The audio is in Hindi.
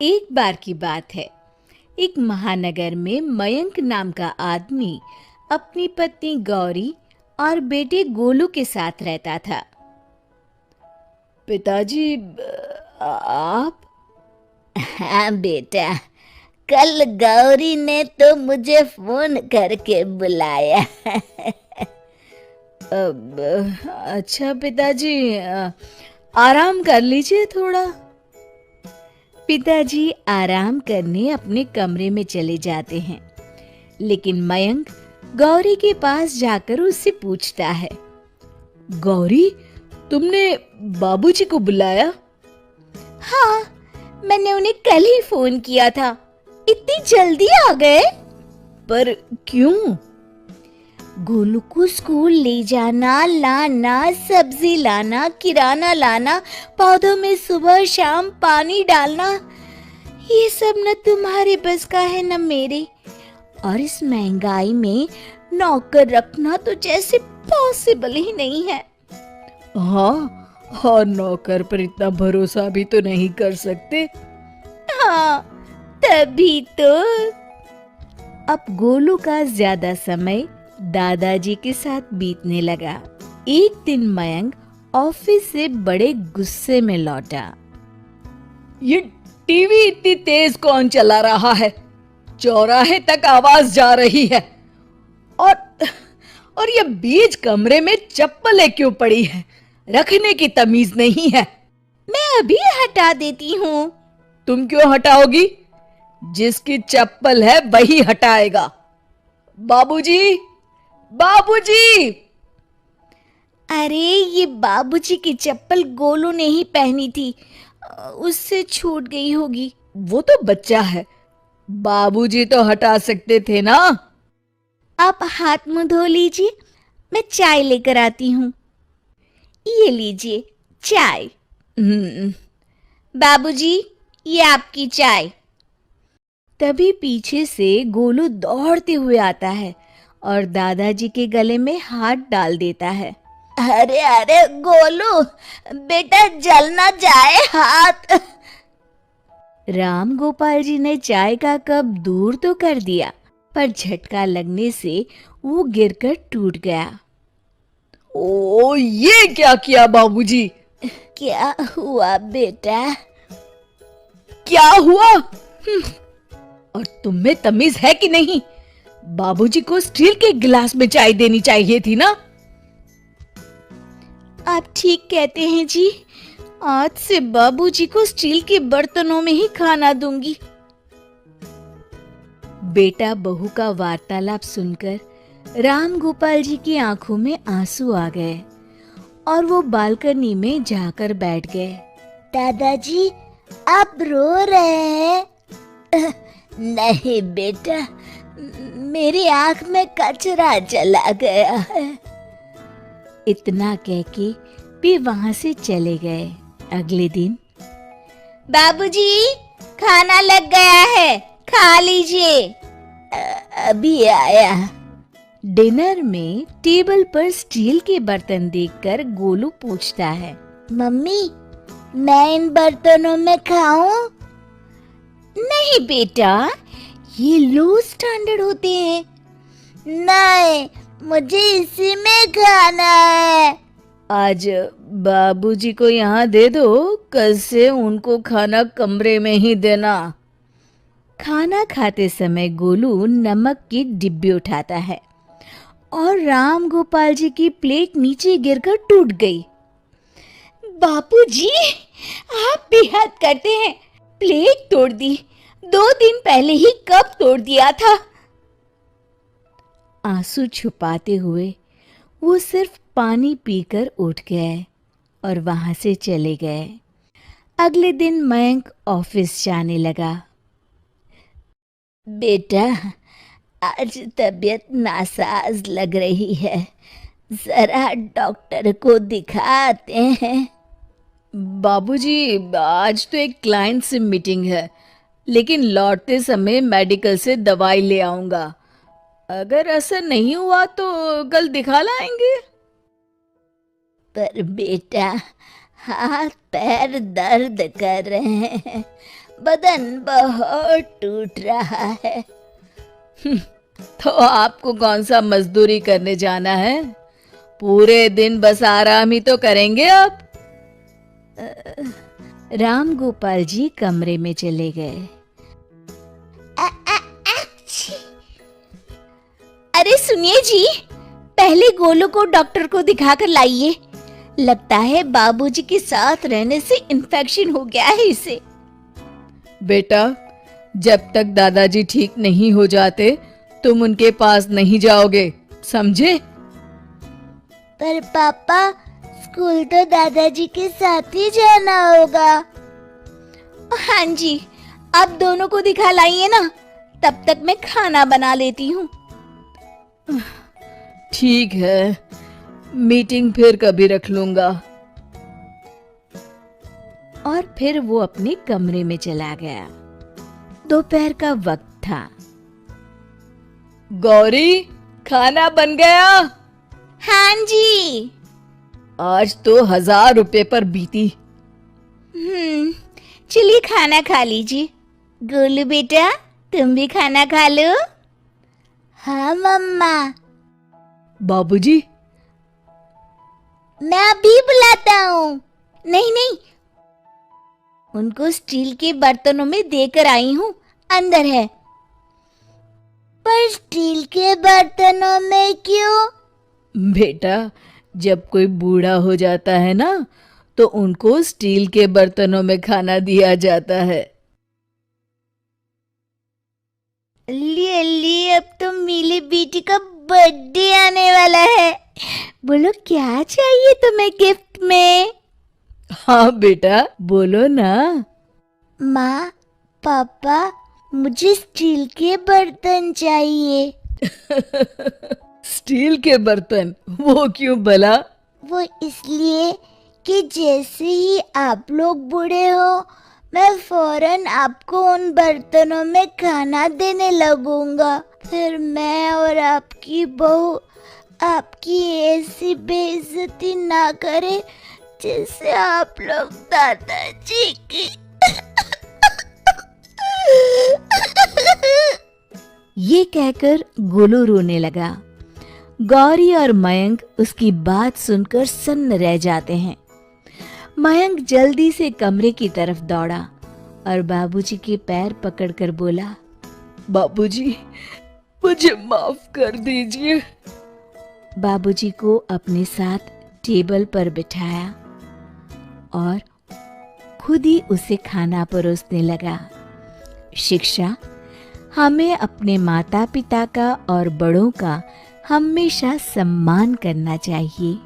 एक बार की बात है। एक महानगर में मयंक नाम का आदमी अपनी पत्नी गौरी और बेटे गोलू के साथ रहता था। पिताजी, आप? हाँ बेटा, कल गौरी ने तो मुझे फोन करके बुलाया। अब अच्छा पिताजी, आराम कर लीजिए थोड़ा। पिताजी आराम करने अपने कमरे में चले जाते हैं, लेकिन मयंक गौरी के पास जाकर उससे पूछता है, गौरी, तुमने बाबूजी को बुलाया? हाँ, मैंने उन्हें कल ही फोन किया था। इतनी जल्दी आ गए? पर क्यों? गोलू को स्कूल ले जाना, लाना, सब्जी लाना, किराना लाना, पौधों में सुबह शाम पानी डालना, ये सब न तुम्हारे बस का है न मेरे। और इस महंगाई में नौकर रखना तो जैसे पॉसिबल ही नहीं है। हाँ, और नौकर पर इतना भरोसा भी तो नहीं कर सकते। हाँ, तभी तो। अब गोलू का ज्यादा समय दादाजी के साथ बीतने लगा। एक दिन मयंक ऑफिस से बड़े गुस्से में लौटा। ये टीवी इतनी तेज कौन चला रहा है? चौराहे तक आवाज जा रही है। और और ये बीच कमरे में चप्पलें क्यों पड़ी है? रखने की तमीज नहीं है। मैं अभी हटा देती हूँ। तुम क्यों हटाओगी? जिसकी चप्पल है वही हटाएगा। बाबूजी, बाबूजी! अरे, ये बाबूजी की चप्पल गोलू ने ही पहनी थी, उससे छूट गई होगी। वो तो बच्चा है, बाबूजी तो हटा सकते थे ना। आप हाथ मुंह धो लीजिए, मैं चाय लेकर आती हूँ। ये लीजिए चाय। बाबूजी, ये आपकी चाय। तभी पीछे से गोलू दौड़ते हुए आता है और दादाजी के गले में हाथ डाल देता है। अरे अरे गोलू, बेटा जल ना जाए हाथ। राम गोपाल जी ने चाय का कप दूर तो कर दिया, पर झटका लगने से वो गिरकर टूट गया। ओ, ये क्या किया बाबूजी? क्या हुआ बेटा? क्या हुआ? और तुम में तमीज है कि नहीं? बाबूजी को स्टील के गिलास में चाय देनी चाहिए थी ना। आप ठीक कहते हैं जी, आज से बाबूजी को स्टील के बर्तनों में ही खाना दूंगी। बेटा बहू का वार्तालाप सुनकर राम गोपाल जी की आंखों में आंसू आ गए और वो बालकनी में जाकर बैठ गए। दादाजी, आप रो रहे हैं? नहीं बेटा, मेरी आंख में कचरा चला गया है। इतना कह के वे वहां से चले गए। अगले दिन, बाबूजी, खाना लग गया है, खा लीजिए। अभी आया। डिनर में टेबल पर स्टील के बर्तन देखकर गोलू पूछता है, मम्मी, मैं इन बर्तनों में खाऊं? नहीं बेटा, ये लो स्टैंडर्ड होते हैं। नहीं, मुझे इसी में खाना है। आज बाबूजी को यहाँ दे दो, कल से उनको खाना कमरे में ही देना। खाना खाते समय गोलू नमक की डिब्बी उठाता है और राम गोपाल जी की प्लेट नीचे गिरकर टूट गई। बापूजी, आप भी हद करते हैं। प्लेट तोड़ दी, 2 दिन पहले ही कप तोड़ दिया था। आंसू छुपाते हुए वो सिर्फ पानी पीकर उठ गए और वहां से चले गए। अगले दिन मयंक ऑफिस जाने लगा। बेटा, आज तबीयत नासाज लग रही है, जरा डॉक्टर को दिखाते हैं। बाबूजी, आज तो एक क्लाइंट से मीटिंग है, लेकिन लौटते समय मेडिकल से दवाई ले आऊंगा। अगर असर नहीं हुआ तो कल दिखा लाएंगे। पर बेटा, हाथ पैर दर्द कर रहे हैं, बदन बहुत टूट रहा है। तो आपको कौन सा मजदूरी करने जाना है? पूरे दिन बस आराम ही तो करेंगे आप। राम गोपाल जी कमरे में चले गए। अरे सुनिए जी, पहले गोलू को डॉक्टर को दिखाकर लाइए। लगता है बाबूजी के साथ रहने से इन्फेक्शन हो गया है इसे। बेटा, जब तक दादाजी ठीक नहीं हो जाते तुम उनके पास नहीं जाओगे, समझे? पर पापा, स्कूल तो दादाजी के साथ ही जाना होगा। हाँ जी, आप दोनों को दिखा लाइए ना, तब तक मैं खाना बना लेती हूँ। ठीक है, मीटिंग फिर कभी रख लूंगा। और फिर वो अपने कमरे में चला गया। दोपहर का वक्त था। गौरी, खाना बन गया? हाँ जी। आज तो 1000 रुपए पर बीती। चलिए खाना खा लीजिए। गोलू बेटा, तुम भी खाना खा लो। हाँ मम्मा। बाबूजी? मैं अभी बुलाता हूँ। नहीं नहीं, उनको स्टील के बर्तनों में देकर आई हूँ, अंदर है। पर स्टील के बर्तनों में क्यों? बेटा, जब कोई बूढ़ा हो जाता है ना, तो उनको स्टील के बर्तनों में खाना दिया जाता है। लिए अब तो मेरी बेटी का बर्थडे आने वाला है। बोलो क्या चाहिए तुम्हें गिफ्ट में? हाँ बेटा, बोलो ना। माँ, पापा, मुझे स्टील के बर्तन चाहिए। स्टील के बर्तन? वो क्यों भला? वो इसलिए कि जैसे ही आप लोग बूढ़े हो, मैं फौरन आपको उन बर्तनों में खाना देने लगूंगा। फिर मैं और आपकी बहू आपकी ऐसी बेइज्जती ना करे जैसे आप लोग दादाजी की। ये कहकर गोलू रोने लगा। गौरी और मयंक उसकी बात सुनकर सन्न रह जाते हैं। मयंक जल्दी से कमरे की तरफ दौड़ा और बाबूजी के पैर पकड़कर बोला, बाबूजी, मुझे माफ कर दीजिए। बाबूजी को अपने साथ टेबल पर बिठाया और खुद ही उसे खाना परोसने लगा। शिक्षा: हमें अपने माता पिता का और बड़ों का हमेशा सम्मान करना चाहिए।